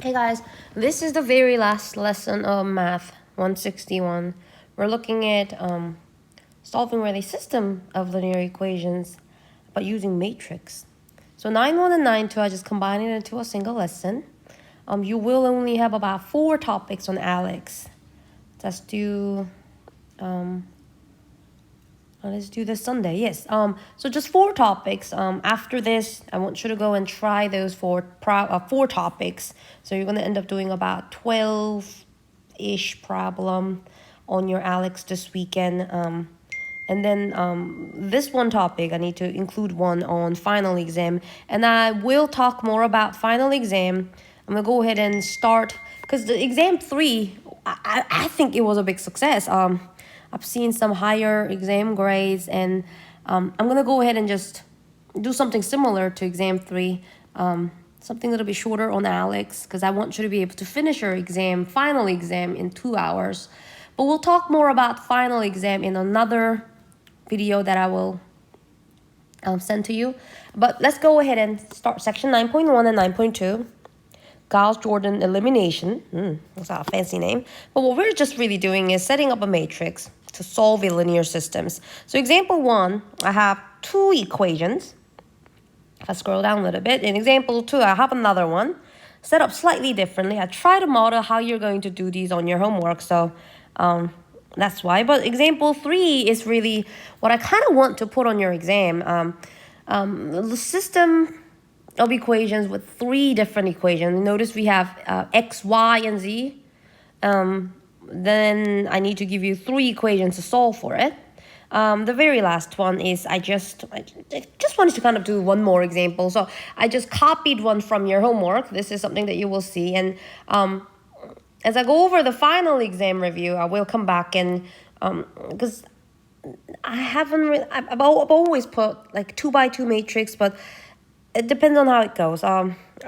Hey guys, this is the very last lesson of Math 161. We're looking at solving really system of linear equations but using matrix. So 9.1 and 9.2 I just combined it into a single lesson. You will only have about 4 topics on Alex. Let's do this Sunday. Yes. So just 4 topics. After this, I want you to go and try those 4 topics. So you're gonna end up doing about 12-ish problem on your Alex this weekend. And then this one topic, I need to include one on final exam. And I will talk more about final exam. I'm gonna go ahead and start because the exam 3, I think it was a big success. I've seen some higher exam grades, and I'm gonna go ahead and just do something similar to exam 3, something a little bit shorter on Alex, because I want you to be able to finish your final exam in 2 hours. But we'll talk more about final exam in another video that I will send to you. But let's go ahead and start section 9.1 and 9.2. Gauss-Jordan elimination. That's not a fancy name. But what we're just really doing is setting up a matrix to solve linear systems. So example 1, I have 2 equations. If I scroll down a little bit, in example 2, I have another one set up slightly differently. I try to model how you're going to do these on your homework, so that's why. But example 3 is really what I kind of want to put on your exam. The system of equations with 3 different equations. Notice we have x, y, and z. Then I need to give you 3 equations to solve for it. The very last one is I just wanted to kind of do one more example. So I just copied one from your homework. This is something that you will see. And as I go over the final exam review, I will come back and because I haven't really, I've always put like 2x2 matrix, but it depends on how it goes.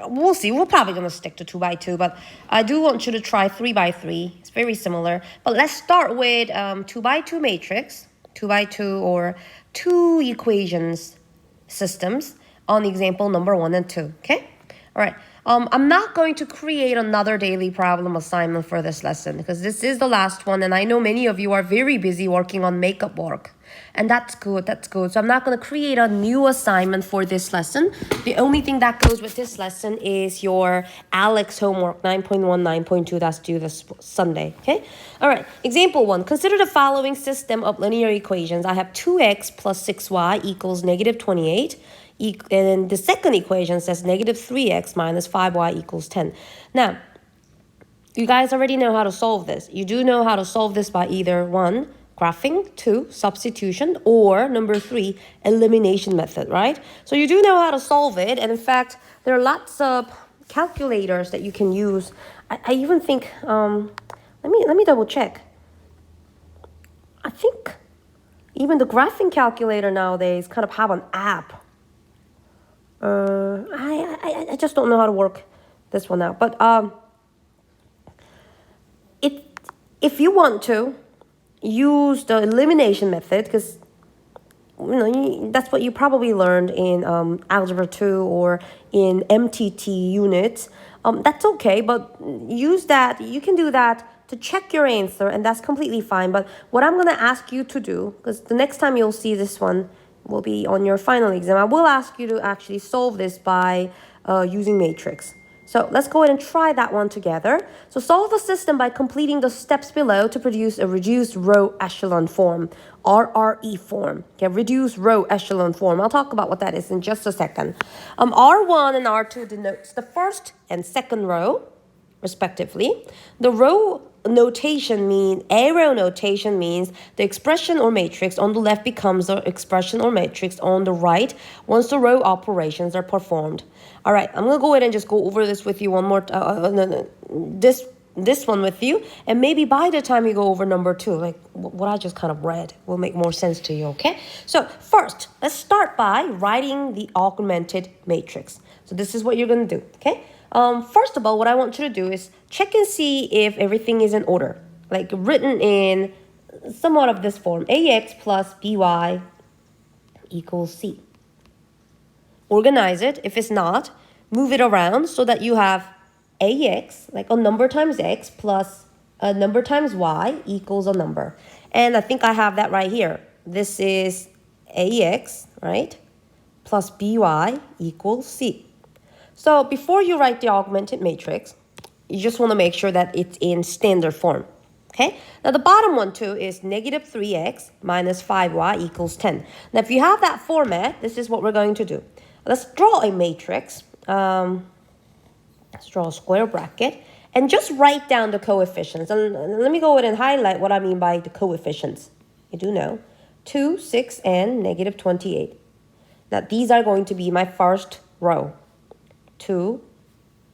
We'll see. We're probably going to stick to 2x2, but I do want you to try 3x3. It's very similar. But let's start with 2x2 matrix, 2x2 or 2 equations systems on example number 1 and 2. Okay? All right. I'm not going to create another daily problem assignment for this lesson because this is the last one, and I know many of you are very busy working on makeup work. And that's good, So I'm not going to create a new assignment for this lesson. The only thing that goes with this lesson is your Alex homework 9.1, 9.2. That's due this Sunday, okay? All right, example 1. Consider the following system of linear equations. I have 2x plus 6y equals negative 28. And the second equation says negative 3x minus 5y equals 10. Now, you guys already know how to solve this. You do know how to solve this by either 1, graphing, 2, substitution, or number 3, elimination method, right? So you do know how to solve it, and in fact, there are lots of calculators that you can use. I even think, let me double check. I think even the graphing calculator nowadays kind of have an app. I just don't know how to work this one out, but if you want to use the elimination method, because that's what you probably learned in algebra 2 or in MTH units. That's okay, but use that. You can do that to check your answer, and that's completely fine. But what I'm going to ask you to do, because the next time you'll see this one will be on your final exam, I will ask you to actually solve this by using matrix. So let's go ahead and try that one together. So solve the system by completing the steps below to produce a reduced row echelon form, RRE form. Okay, reduced row echelon form. I'll talk about what that is in just a second. R1 and R2 denotes the first and second row, respectively. The row notation arrow notation means the expression or matrix on the left becomes the expression or matrix on the right once the row operations are performed. All right, I'm gonna go ahead and just go over this with you one more this one with you, and maybe by the time you go over number 2, like what I just kind of read will make more sense to you. Okay, so first let's start by writing the augmented matrix. So this is what you're gonna do. Okay, first of all, what I want you to do is check and see if everything is in order, like written in somewhat of this form: ax plus by equals c. Organize it. If it's not, move it around so that you have AX, like a number times X plus a number times Y equals a number. And I think I have that right here. This is AX, right? Plus BY equals C. So before you write the augmented matrix, you just want to make sure that it's in standard form. Okay, now the bottom one too is negative 3x minus 5y equals 10. Now if you have that format, this is what we're going to do. Let's draw a matrix. Let's draw a square bracket and just write down the coefficients. And let me go ahead and highlight what I mean by the coefficients. You do know 2, 6, and negative 28. Now these are going to be my first row. 2,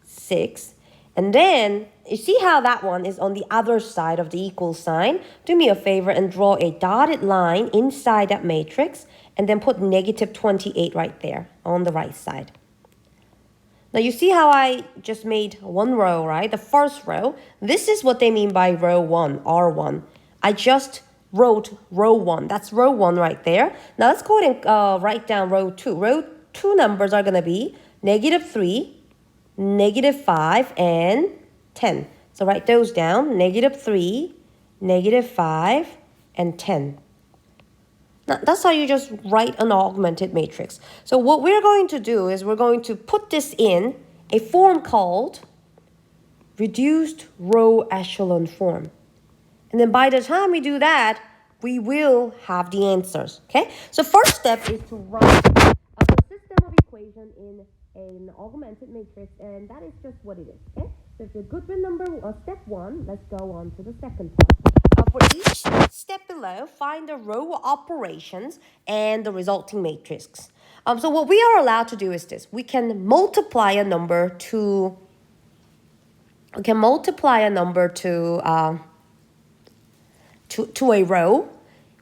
6, and then you see how that one is on the other side of the equal sign? Do me a favor and draw a dotted line inside that matrix and then put negative 28 right there on the right side. Now you see how I just made one row, right? The first row. This is what they mean by row 1, R1. I just wrote row 1. That's row 1 right there. Now let's go ahead and write down row 2. Row 2 numbers are going to be negative 3, negative 5, and 10. So write those down, negative 3, negative 5, and 10. Now, that's how you just write an augmented matrix. So what we're going to do is we're going to put this in a form called reduced row echelon form. And then by the time we do that, we will have the answers, okay? So first step is to write a system of equation in an augmented matrix, and that is just what it is, okay? So if you're good with step 1, let's go on to the second part. For each step below, find the row operations and the resulting matrix. So what we are allowed to do is this. We can multiply a number to a row.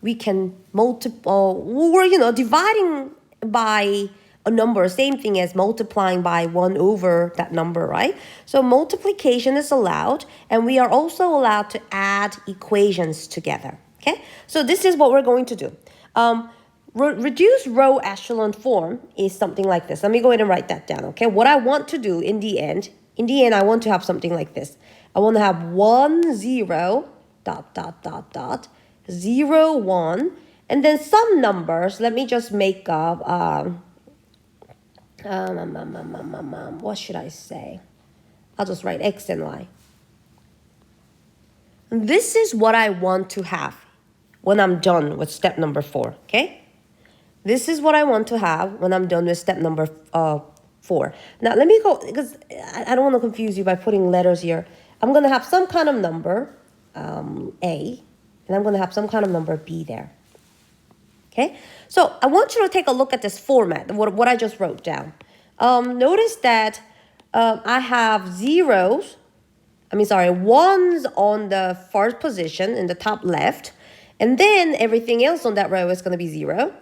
We can multiply, or dividing by a number, same thing as multiplying by 1 over that number, right? So multiplication is allowed, and we are also allowed to add equations together, okay? So this is what we're going to do. Reduced row echelon form is something like this. Let me go ahead and write that down, okay? What I want to do in the end, I want to have something like this. I want to have 1, 0, ... 0, 1, and then some numbers. Let me just make up, what should I say? I'll just write X and Y. This is what I want to have when I'm done with step number 4, okay? This is what I want to have when I'm done with step number 4. Now, let me go, because I don't want to confuse you by putting letters here. I'm going to have some kind of number, A, and I'm going to have some kind of number B there. Okay, so I want you to take a look at this format, what I just wrote down. Notice that I have ones on the first position in the top left, and then everything else on that row is going to be 0.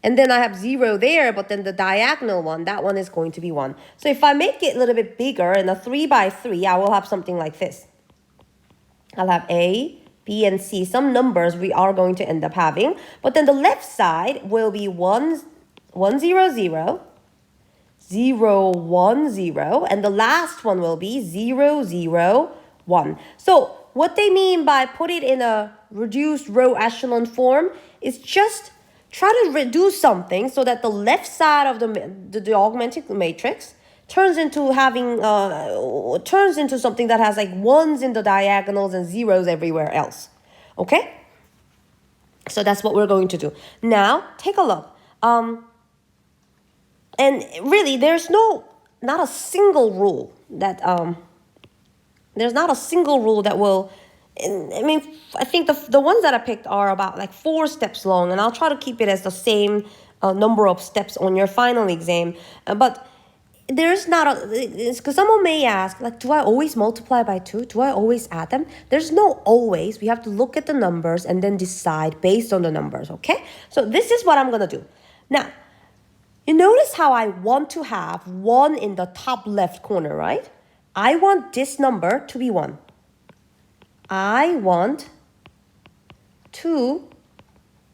And then I have 0 there, but then the diagonal one, that one is going to be 1. So if I make it a little bit bigger in a 3 by 3, I will have something like this. I'll have A, B, and C, some numbers we are going to end up having. But then the left side will be 1, 0, 0, 0, 1, 0, and the last one will be 0, 0, 1. So what they mean by put it in a reduced row echelon form is just try to reduce something so that the left side of the augmented matrix turns into something that has like 1s in the diagonals and 0s everywhere else. Okay? So that's what we're going to do. Now, take a look. And really, there's not a single rule that will, I mean, I think the ones that I picked are about like 4 steps long, and I'll try to keep it as the same number of steps on your final exam. But there's not because someone may ask, like, do I always multiply by 2? Do I always add them? There's no always. We have to look at the numbers and then decide based on the numbers, okay? So this is what I'm going to do. Now, you notice how I want to have 1 in the top left corner, right? I want this number to be 1. I want 2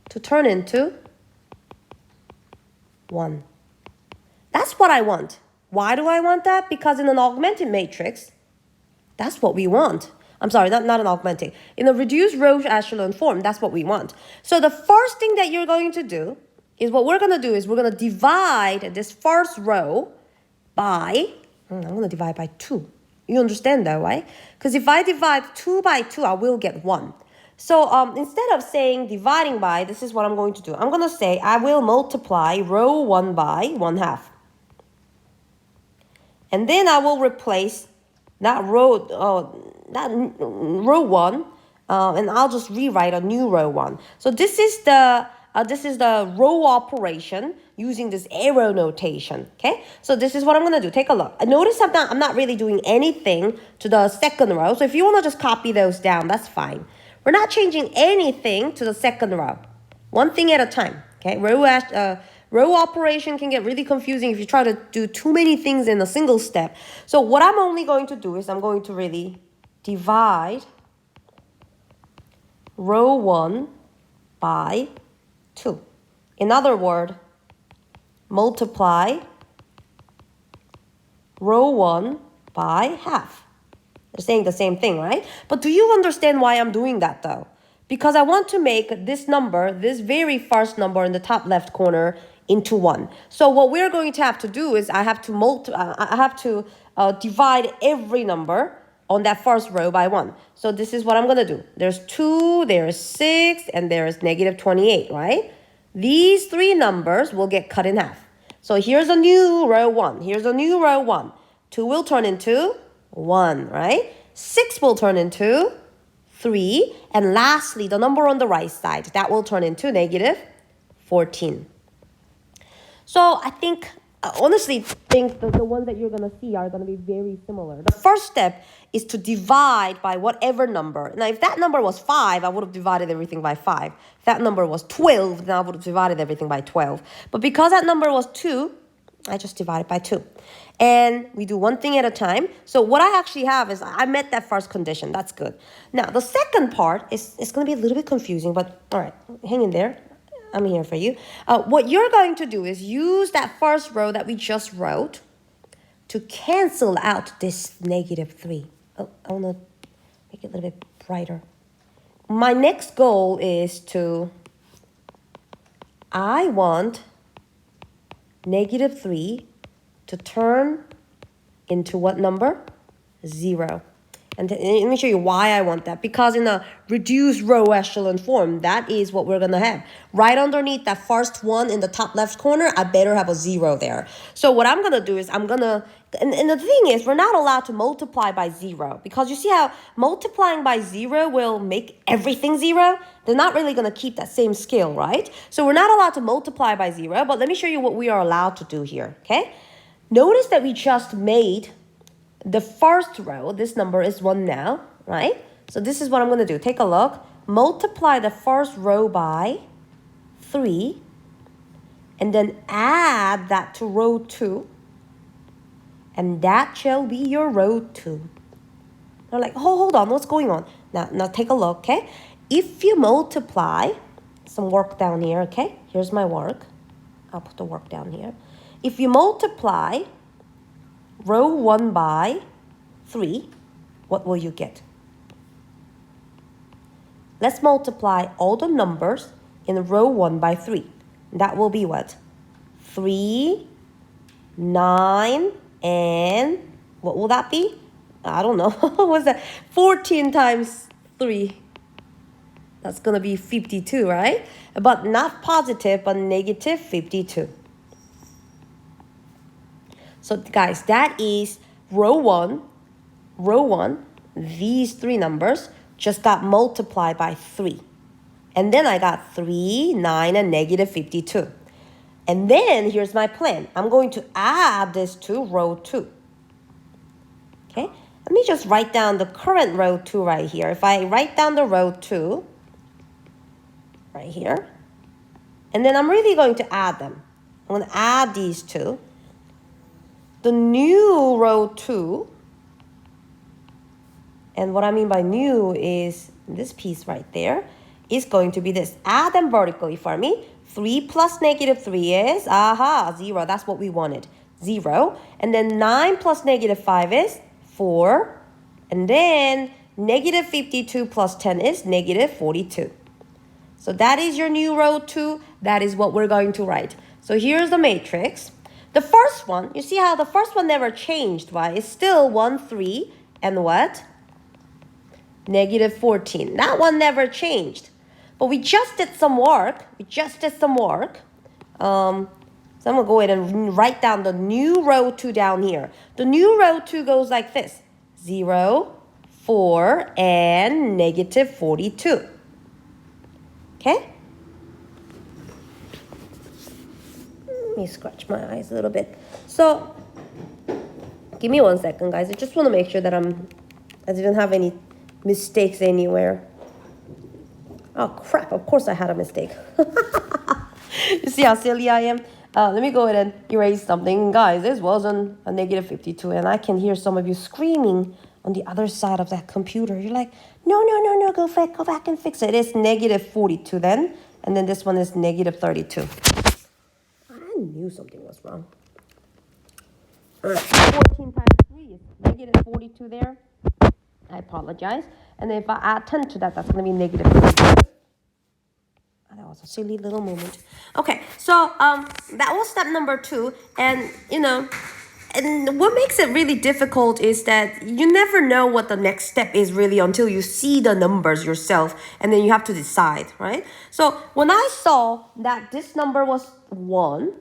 to turn into 1. That's what I want. Why do I want that? Because in an augmented matrix, That's what we want. I'm sorry, not an augmenting. In a reduced row echelon form, that's what we want. So the first thing that you're going to do is what we're going to do is we're going to divide this first row by, I'm going to divide by 2. You understand that, right? Because if I divide 2 by 2, I will get 1. So instead of saying dividing by, this is what I'm going to do. I'm going to say I will multiply row 1 by 1/2. And then I will replace that row 1, and I'll just rewrite a new row 1. So this is the row operation using this arrow notation. Okay, so this is what I'm gonna do. Take a look. Notice I'm not really doing anything to the second row. So if you wanna just copy those down, that's fine. We're not changing anything to the second row. One thing at a time. Okay, row operation can get really confusing if you try to do too many things in a single step. So what I'm only going to do is I'm going to really divide row 1 by 2. In other words, multiply row 1 by 1/2. They're saying the same thing, right? But do you understand why I'm doing that though? Because I want to make this number, this very first number in the top left corner, into 1. So what we're going to have to do is I have to divide every number on that first row by 1. So this is what I'm going to do. There's 2, there's 6, and there's -28, right? These 3 numbers will get cut in half. So here's a new row 1. Here's a new row 1. 2 will turn into 1, right? 6 will turn into 3. And lastly, the number on the right side, that will turn into -14. So I think, honestly, the ones that you're going to see are going to be very similar. The first step is to divide by whatever number. Now, if that number was 5, I would have divided everything by 5. If that number was 12, then I would have divided everything by 12. But because that number was 2, I just divided by 2. And we do one thing at a time. So what I actually have is I met that first condition. That's good. Now, the second part is going to be a little bit confusing, but all right, hang in there. I'm here for you. What you're going to do is use that first row that we just wrote to cancel out this -3. Oh, I want to make it a little bit brighter. My next goal is I want -3 to turn into what number? 0. And let me show you why I want that. Because in a reduced row echelon form, that is what we're going to have. Right underneath that first one in the top left corner, I better have a 0 there. So what I'm going to do is and the thing is, we're not allowed to multiply by 0. Because you see how multiplying by 0 will make everything 0? They're not really going to keep that same scale, right? So we're not allowed to multiply by 0. But let me show you what we are allowed to do here, okay? Notice that we just made the first row, this number is 1 now, right? So this is what I'm going to do. Take a look. Multiply the first row by 3. And then add that to row 2. And that shall be your row 2. They're like, oh, hold on, what's going on? Now take a look, okay? If you multiply, some work down here, okay? Here's my work. I'll put the work down here. If you multiply row 1 by 3, what will you get? Let's multiply all the numbers in row 1 by 3. That will be what? 3, 9, and what will that be? I don't know. What's that? 14 times 3. That's going to be 52, right? But not positive, but -52. So guys, that is row 1. Row 1, these 3 numbers just got multiplied by 3. And then I got 3, 9, and -52. And then here's my plan. I'm going to add this to row 2. Okay, let me just write down the current row 2 right here. If I write down the row 2 right here, and then I'm really going to add them. I'm going to add these 2. The new row 2, and what I mean by new is this piece right there, is going to be this. Add them vertically for me. 3 plus -3 is, 0. That's what we wanted, 0. And then 9 plus -5 is 4. And then negative 52 plus 10 is negative 42. So that is your new row 2. That is what we're going to write. So here's the matrix. The first one, you see how the first one never changed, right? It's still 1, 3, and what? Negative 14. That one never changed. But we just did some work. So I'm going to go ahead and write down the new row 2 down here. The new row 2 goes like this. 0, 4, and negative 42. Okay? Let me scratch my eyes a little bit. So, give me 1 second, guys. I just want to make sure that I didn't have any mistakes anywhere. Oh, crap. Of course I had a mistake. You see how silly I am? Let me go ahead and erase something. Guys, this wasn't a negative 52, and I can hear some of you screaming on the other side of that computer. You're like, no, go back and fix it. It's negative 42 then, and then this one is negative 32. I knew something was wrong. All right, 14 times 3 is negative 42 there. I apologize. And then if I add 10 to that, that's going to be negative 32. That was a silly little moment. Okay, so that was step number 2. And, and what makes it really difficult is that you never know what the next step is really until you see the numbers yourself. And then you have to decide, right? So when I saw that this number was 1,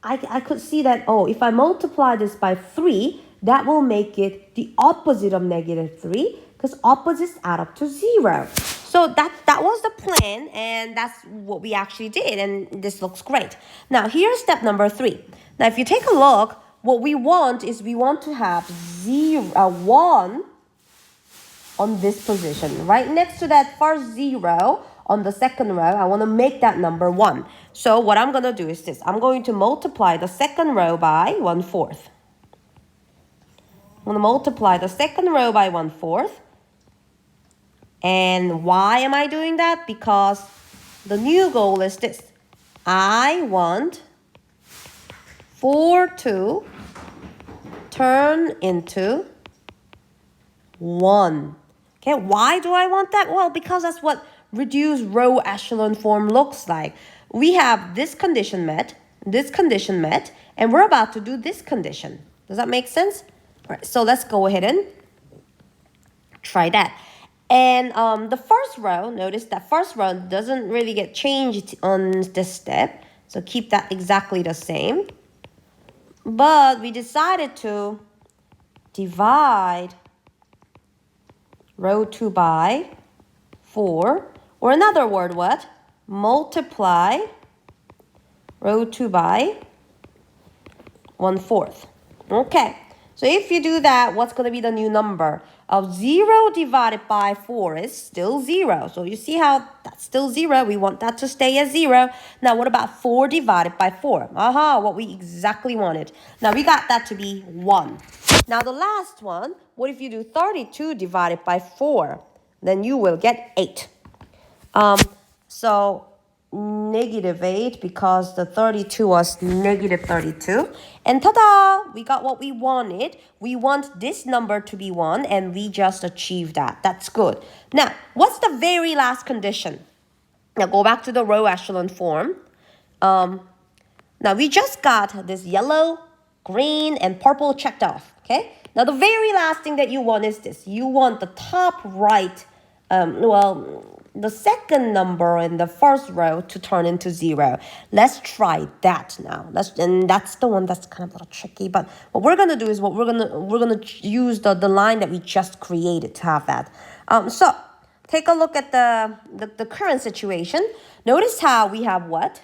I could see that, oh, if I multiply this by 3, that will make it the opposite of negative 3 because opposites add up to 0. So that was the plan, and that's what we actually did, and this looks great. Now, here's step number 3. Now, if you take a look, what we want is we want to have 1 on this position. Right next to that first 0 on the second row, I want to make that number 1. So what I'm going to do is this. I'm going to multiply the second row by 1/4. I'm going to multiply the second row by 1/4. And why am I doing that? Because the new goal is this. I want 4 to turn into 1. Okay, why do I want that? Well, because that's what reduced row echelon form looks like. We have this condition met, and we're about to do this condition. Does that make sense? All right, so let's go ahead and try that. And the first row, notice that first row doesn't really get changed on this step. So keep that exactly the same. But we decided to divide row 2 by 4. Or another word, what? Multiply row 2 by 1/4. Okay. So if you do that, what's going to be the new number? Of 0 divided by 4 is still 0. So you see how that's still 0. We want that to stay as 0. Now, what about 4 divided by 4? Aha, what we exactly wanted. Now, we got that to be 1. Now, the last one, what if you do 32 divided by 4? Then you will get 8. So negative 8 because the 32 was negative 32. And ta-da! We got what we wanted. We want this number to be 1, and we just achieved that. That's good. Now, what's the very last condition? Now, go back to the row echelon form. Now, we just got this yellow, green, and purple checked off, okay? Now, the very last thing that you want is this. You want the top right, the second number in the first row to turn into 0. Let's try that now. And that's the one that's kind of a little tricky. But what we're gonna do is we're gonna use the line that we just created to have that. So take a look at the current situation. Notice how we have what?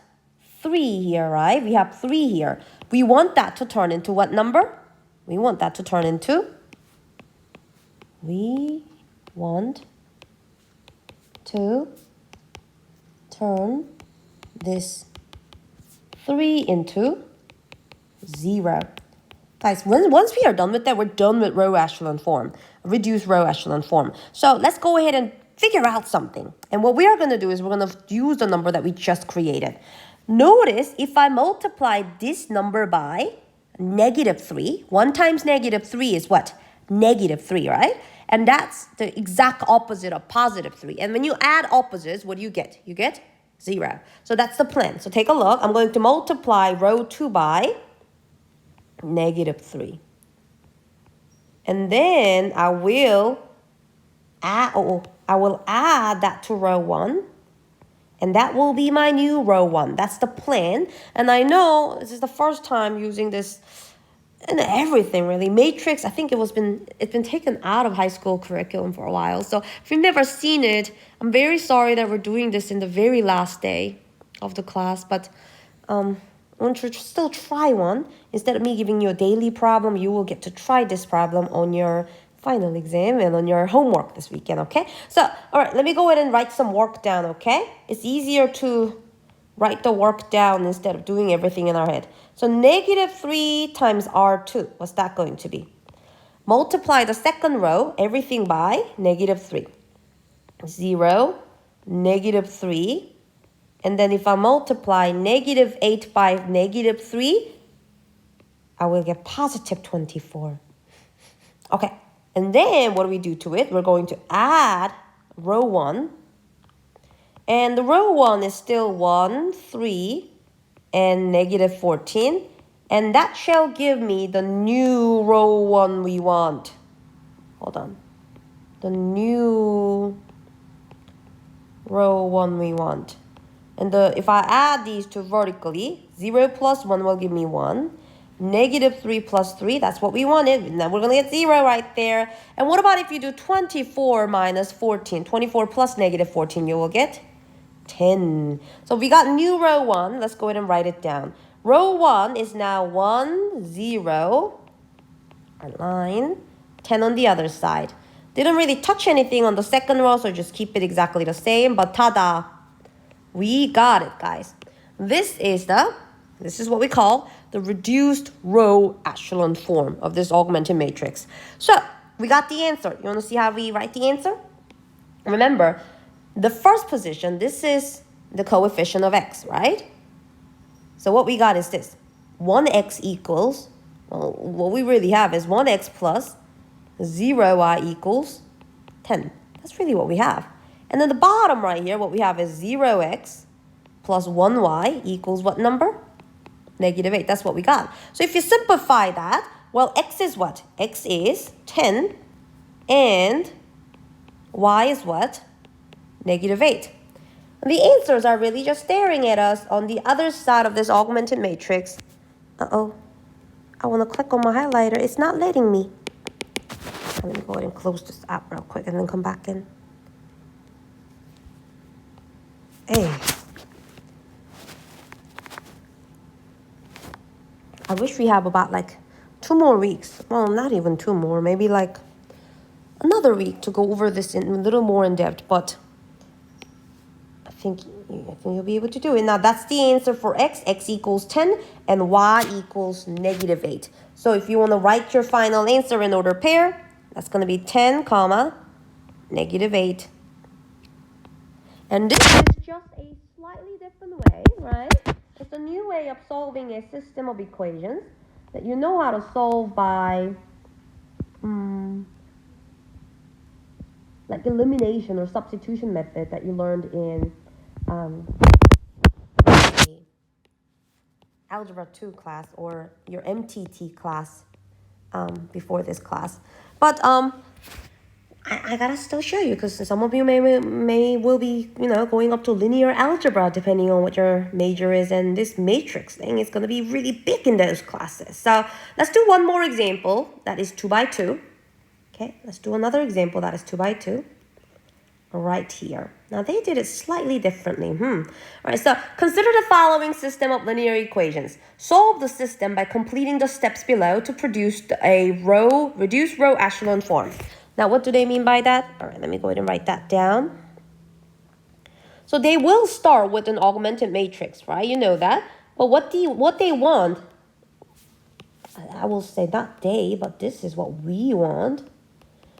3 here, right? We have 3 here. We want that to turn into what number? We want that to turn into. We want to turn this 3 into 0. Guys, once we are done with that, we're done with row echelon form, reduced row echelon form. So let's go ahead and figure out something. And what we are going to do is we're going to use the number that we just created. Notice if I multiply this number by negative 3, 1 times negative 3 is what? Negative 3, right? And that's the exact opposite of positive 3. And when you add opposites, what do you get? You get 0. So that's the plan. So take a look. I'm going to multiply row 2 by negative 3. And then I will add that to row 1. And that will be my new row 1. That's the plan. And I know this is the first time using this in everything, really. Matrix, I think it's been taken out of high school curriculum for a while. So if you've never seen it, I'm very sorry that we're doing this in the very last day of the class. But I want you to still try one. Instead of me giving you a daily problem, you will get to try this problem on your final exam and on your homework this weekend, okay? So, all right, let me go ahead and write some work down, okay? It's easier to write the work down instead of doing everything in our head. So negative 3 times R2, what's that going to be? Multiply the second row, everything by negative 3. 0, negative 3. And then if I multiply negative 8 by negative 3, I will get positive 24. Okay. And then what do we do to it? We're going to add row 1. And the row 1 is still 1, 3, and negative 14. And that shall give me the new row 1 we want. Hold on. The new row 1 we want. And if I add these two vertically, 0 plus 1 will give me 1. Negative 3 plus 3, that's what we wanted. Now we're going to get 0 right there. And what about if you do 24 minus 14? 24 plus negative 14, you will get 10. So we got new row 1. Let's go ahead and write it down. Row 1 is now 1, 0, our line, 10 on the other side. Didn't really touch anything on the second row, so just keep it exactly the same. But ta-da, we got it, guys. This is what we call the reduced row echelon form of this augmented matrix. So we got the answer. You want to see how we write the answer? Remember, the first position, this is the coefficient of x, right? So what we got is this. 1x equals, well, what we really have is 1x plus 0y equals 10. That's really what we have. And then the bottom right here, what we have is 0x plus 1y equals what number? Negative 8. That's what we got. So if you simplify that, well, x is what? X is 10 and y is what? Negative 8. And the answers are really just staring at us on the other side of this augmented matrix. Uh-oh. I want to click on my highlighter. It's not letting me. Let me go ahead and close this out real quick and then come back in. Hey. I wish we have about like 2 more weeks. Well, not even 2 more. Maybe like another week to go over this in a little more in depth. But I think you'll be able to do it. Now, that's the answer for x. X equals 10 and y equals negative 8. So if you want to write your final answer in order pair, that's going to be 10, comma, negative 8. And this is just a slightly different way, right? It's a new way of solving a system of equations that you know how to solve by like elimination or substitution method that you learned in Algebra 2 class or your MTT class before this class. But I gotta still show you because some of you will be going up to linear algebra depending on what your major is, and this matrix thing is gonna be really big in those classes. So let's do one more example that is 2 by 2. Okay, let's do another example that is 2 by 2 right here. Now they did it slightly differently. All right, so consider the following system of linear equations. Solve the system by completing the steps below to produce a reduced row echelon form. Now, what do they mean by that? All right, let me go ahead and write that down. So they will start with an augmented matrix, right? You know that. But what they want, I will say not they, but this is what we want.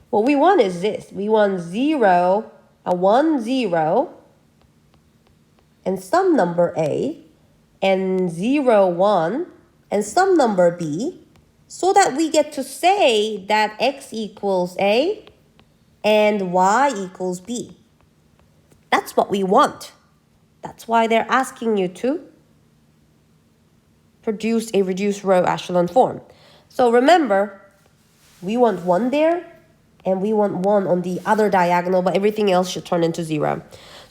What we want is this. We want 0, 1, 0, and some number A, and 0, 1, and some number B, so that we get to say that x equals A and y equals b. That's what we want. That's why they're asking you to produce a reduced row echelon form. So remember, we want 1 there, and we want 1 on the other diagonal, but everything else should turn into 0.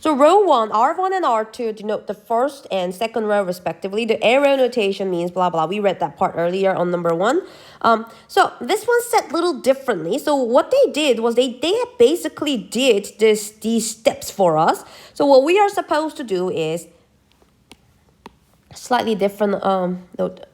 So row 1, R1 and R2 denote the first and second row respectively. The arrow notation means blah, blah. We read that part earlier on number 1. So this one's set a little differently. So what they did was they basically did these steps for us. So what we are supposed to do is slightly different,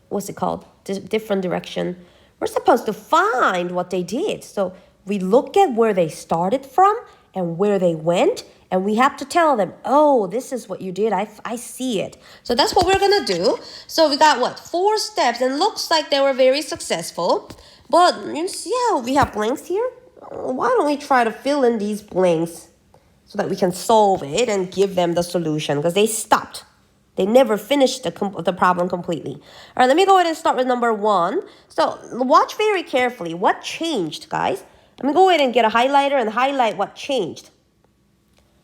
what's it called? Different direction. We're supposed to find what they did. So we look at where they started from and where they went, and we have to tell them, oh, this is what you did. I see it. So that's what we're going to do. So we got, what, 4 steps, and looks like they were very successful. But you see how we have blanks here? Why don't we try to fill in these blanks so that we can solve it and give them the solution, because they stopped. They never finished the problem completely. All right, let me go ahead and start with number 1. So watch very carefully. What changed, guys? Let me go ahead and get a highlighter and highlight what changed.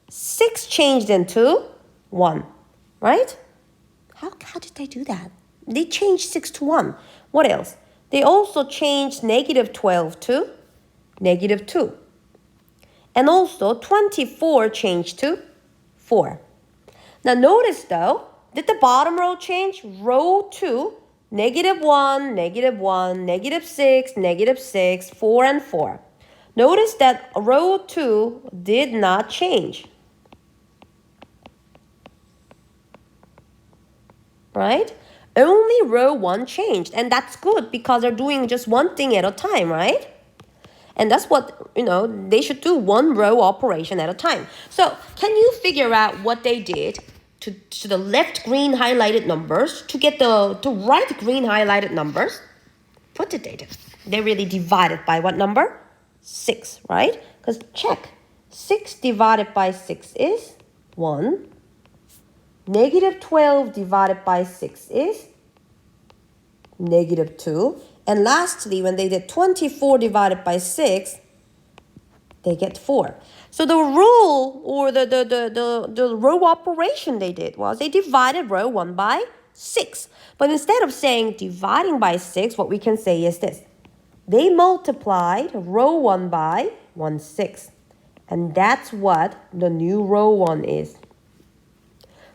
6 changed into 1, right? How did they do that? They changed 6 to 1. What else? They also changed -12 to -2. And also 24 changed to 4. Now notice though, did the bottom row change? Row 2, -1, -1, -6, -6, 4, and 4. Notice that row 2 did not change. Right? Only row 1 changed. And that's good because they're doing just one thing at a time, right? And that's what, they should do, one row operation at a time. So can you figure out what they did to the left green highlighted numbers to get the right green highlighted numbers? What did they do? They really divided by what number? 6, right? Because check, 6 divided by 6 is 1. -12 divided by 6 is -2. And lastly, when they did 24 divided by 6, they get 4. So the rule or the row operation they did was they divided row 1 by 6. But instead of saying dividing by 6, what we can say is this. They multiplied row 1 by 1/6. And that's what the new row 1 is.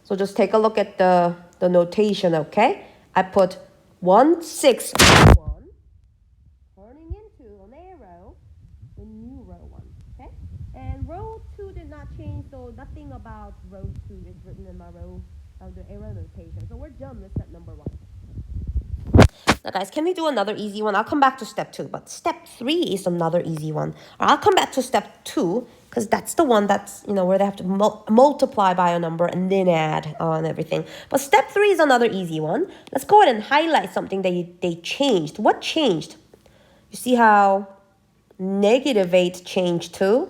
So just take a look at the notation, okay? I put 1/6 1 turning into an arrow, the new row 1, okay? And row 2 did not change, so nothing about row 2 is written in my row of the arrow notation. So we're done with step number 1. Now guys, can we do another easy one? I'll come back to step 2, but step 3 is another easy one. Or I'll come back to step 2, because that's the one that's, where they have to multiply by a number and then add and everything. But step 3 is another easy one. Let's go ahead and highlight something they changed. What changed? You see how -8 changed to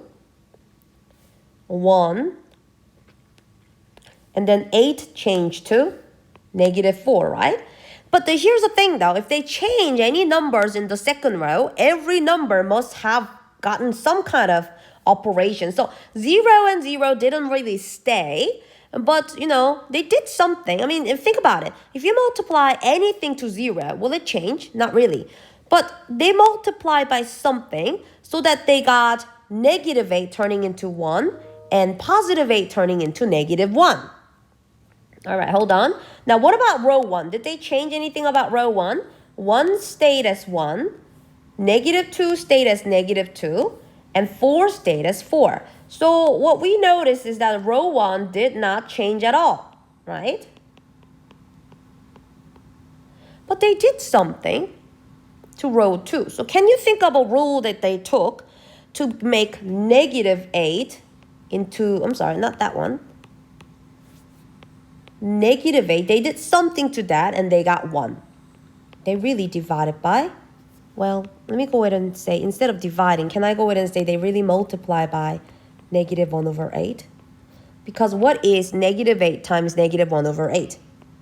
1. And then 8 changed to -4, right? But here's the thing though, if they change any numbers in the second row, every number must have gotten some kind of operation. So 0 and 0 didn't really stay, but they did something. I mean, think about it. If you multiply anything to 0, will it change? Not really. But they multiplied by something so that they got -8 turning into 1 and +8 turning into -1. All right, hold on. Now, what about row 1? Did they change anything about row 1? 1 stayed as 1, -2 stayed as -2, and 4 stayed as 4. So what we notice is that row 1 did not change at all, right? But they did something to row 2. So can you think of a rule that they took to make -8 into, I'm sorry, not that one. -8, they did something to that and they got 1. They really divided by, well, let me go ahead and say, instead of dividing, can I go ahead and say they really multiply by -1/8? Because what is -8 times -1/8?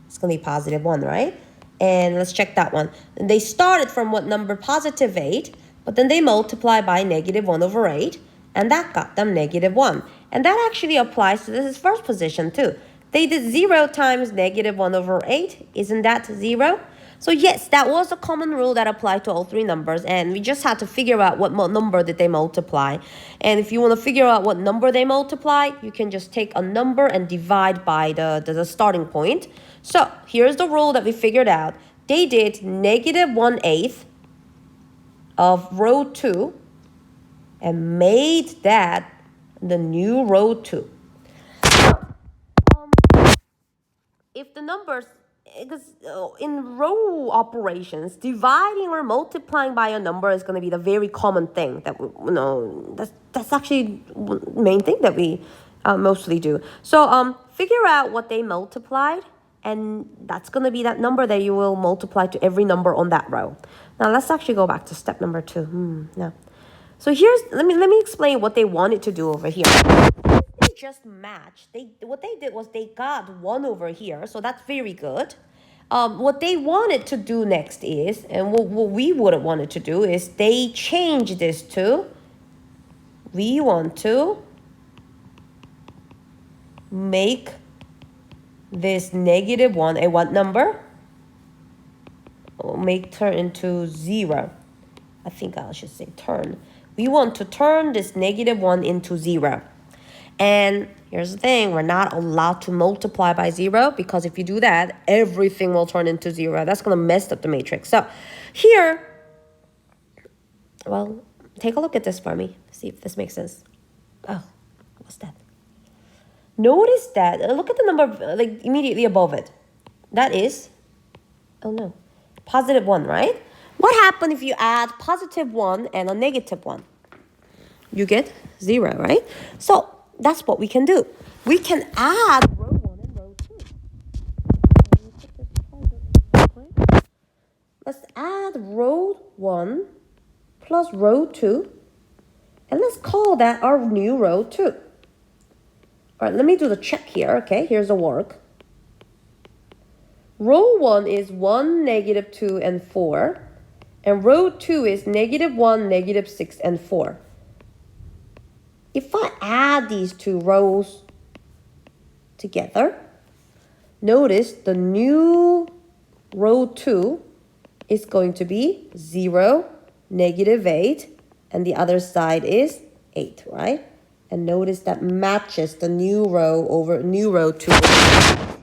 It's going to be +1, right? And let's check that one. And they started from what number? +8, but then they multiply by -1/8. And that got them -1. And that actually applies to this first position too. They did 0 times -1/8. Isn't that 0? So yes, that was a common rule that applied to all three numbers, and we just had to figure out what number did they multiply. And if you want to figure out what number they multiply, you can just take a number and divide by the starting point. So here's the rule that we figured out. They did -1/8 of row 2 and made that the new row 2. If the numbers, because in row operations, dividing or multiplying by a number is going to be the very common thing that that's actually the main thing that we mostly do. So figure out what they multiplied, and that's going to be that number that you will multiply to every number on that row. Now let's actually go back to step number 2. Now, so let me explain what they wanted to do over here. They just matched. What they did was they got 1 over here, so that's very good. What they wanted to do next is, and what we would have wanted to do is, they change this to, we want to make this -1 a what number? Turn into 0. I think I should say turn. We want to turn this -1 into 0. And here's the thing, we're not allowed to multiply by 0, because if you do that, everything will turn into 0. That's going to mess up the matrix. So here, well, take a look at this for me. See if this makes sense. Oh, what's that? Notice that, look at the number like immediately above it. That is, oh no, +1, right? What happens if you add +1 and a -1? You get 0, right? So that's what we can do. We can add row 1 and row 2. Let's add row 1 plus row 2. And let's call that our new row 2. All right, let me do the check here. Okay, here's the work. Row 1 is 1, -2, and 4. And row 2 is -1, -6, and 4. If I add these two rows together, notice the new row 2 is going to be 0, -8, and the other side is 8, right? And notice that matches the new row over new row 2.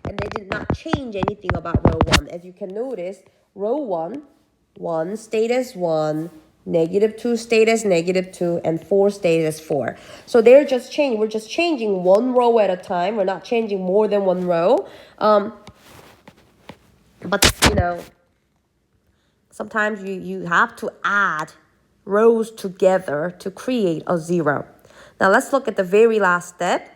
And they did not change anything about row 1. As you can notice, row 1 stayed as 1, -2 stayed as -2, and 4 stayed as 4. So they're just changing. We're just changing one row at a time. We're not changing more than one row. But, sometimes you have to add rows together to create a 0. Now, let's look at the very last step.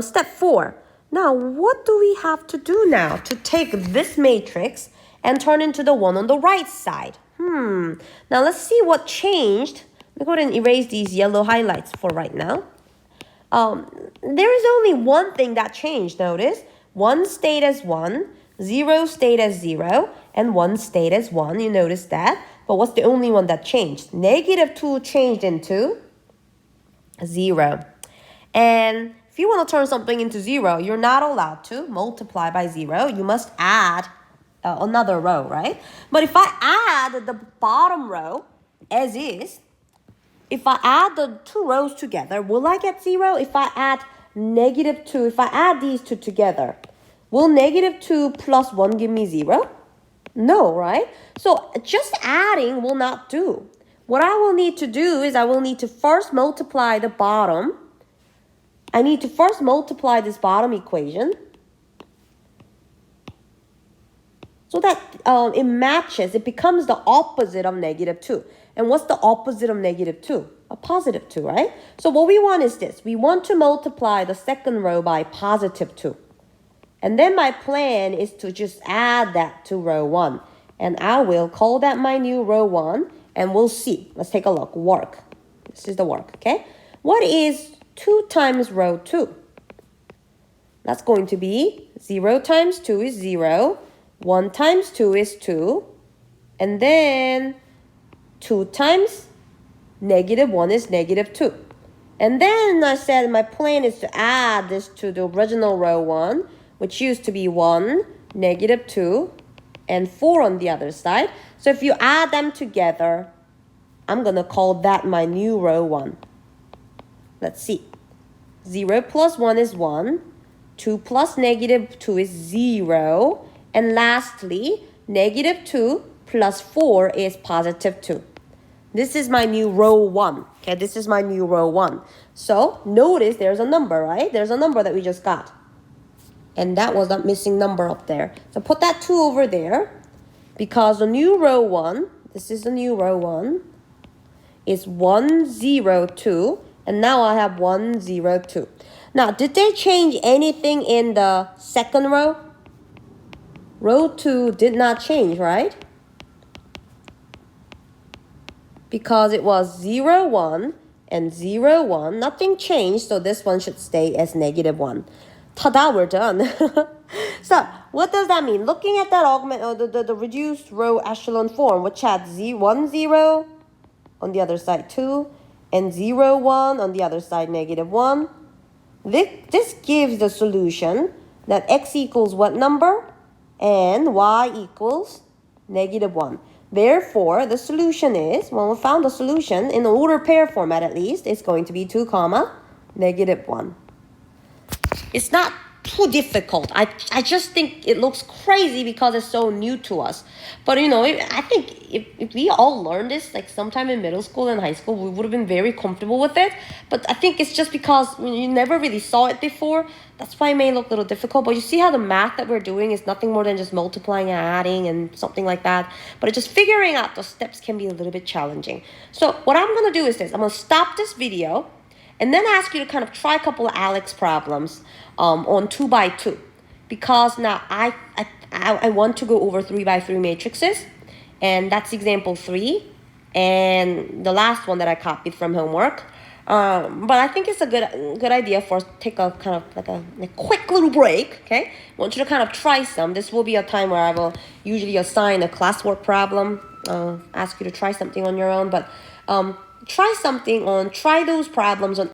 Step 4. Now, what do we have to do now to take this matrix and turn into the one on the right side? Now, let's see what changed. Let me go ahead and erase these yellow highlights for right now. There is only one thing that changed, notice. 1 stayed as 1, 0 stayed as 0, and 1 stayed as 1. You notice that. But what's the only one that changed? -2 changed into 0. And if you want to turn something into 0, you're not allowed to multiply by 0. You must add another row, right? But if I add the bottom row as is, if I add the two rows together, will I get 0? If I add -2, if I add these two together, will -2 plus 1 give me 0? No, right? So just adding will not do. What I will need to do is I will need to first multiply the bottom. I need to first multiply this bottom equation so that it matches. It becomes the opposite of -2. And what's the opposite of -2? A +2, right? So what we want is this. We want to multiply the second row by +2. And then my plan is to just add that to row 1. And I will call that my new row 1. And we'll see. Let's take a look. Work. This is the work, okay? What is 2 times row 2? That's going to be 0 times 2 is 0. 1 times 2 is 2. And then 2 times -1 is -2. And then I said my plan is to add this to the original row 1, which used to be 1, negative 2, and 4 on the other side. So if you add them together, I'm going to call that my new row 1. Let's see. 0 plus 1 is 1. 2 plus negative 2 is 0. And lastly, negative 2 plus 4 is positive 2. This is my new row 1. Okay, this is my new row 1. So notice there's a number, right? There's a number that we just got. And that was that missing number up there. So put that 2 over there. Because the new row 1, this is the new row 1, is 1, 0, 2. And now I have 1, 0, 2. Now, did they change anything in the second row? Row 2 did not change, right? Because it was 0, 1 and 0, 1. Nothing changed, so this one should stay as negative 1. Ta-da, we're done. So, what does that mean? Looking at that the reduced row echelon form, which had 1, 0 on the other side 2, and 0, 1 on the other side negative 1. This gives the solution that x equals what number? And y equals negative 1. Therefore, the solution is, when we found the solution, in the order pair format at least, it's going to be 2, negative 1. It's not too difficult. I just think it looks crazy because it's so new to us. But, you know, I think if we all learned this, like sometime in middle school and high school, we would have been very comfortable with it. But I think it's just because you never really saw it before. That's why it may look a little difficult. But you see how the math that we're doing is nothing more than just multiplying and adding and something like that. But it's just figuring out those steps can be a little bit challenging. So what I'm going to do is this. I'm going to stop this video and then ask you to kind of try a couple of Alex problems on 2 by 2. Because now I want to go over 3 by 3 matrices. And that's example 3. And the last one that I copied from homework. But I think it's a good idea for us to take a kind of like a quick little break, okay? I want you to kind of try some. This will be a time where I will usually assign a classwork problem, ask you to try something on your own. But try those problems on